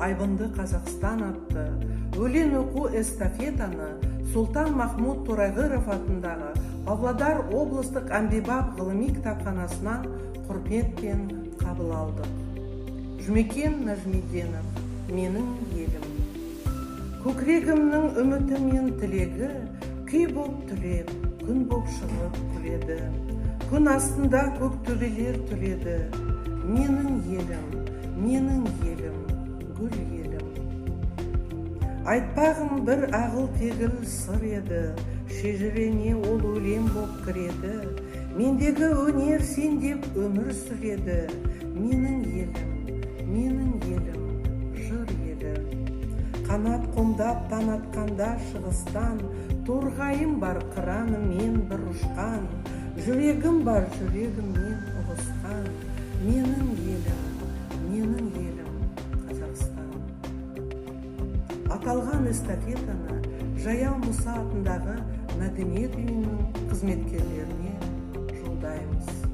Айбынды Қазақстан атты өлең оқу эстафетаны Сұлтан Махмұд Торайғыров атындағы Павлодар облыстық әмбебап ғылыми кітапханасынан құрметпен қабыл алдық. Жұмекен Нәжмеденов, менің елім. Көкірегімнің үміті мен тілегі күй боп түлеп, күн боп шығып күледі. Күн астында көк төбелер түледі. Менің елім, гүл елім. Айтпағым бір ағыл тегіл сыр еді, шежірене ол өлең боп кіреді. Мендегі өнер сен деп өмір сүреді. Менің елім, жыр елім. Қанат қомдап таң атқанда шығыстан, торғайым бар қыранымен бір ұшқан, жүрегім бар жүрегіммен ұғысқан. Менің елім, Қазақстан. Аталған эстафетаны Жаяу Мұса атындағы мәдениет үйінің қызметкерлеріне жолдаймыз.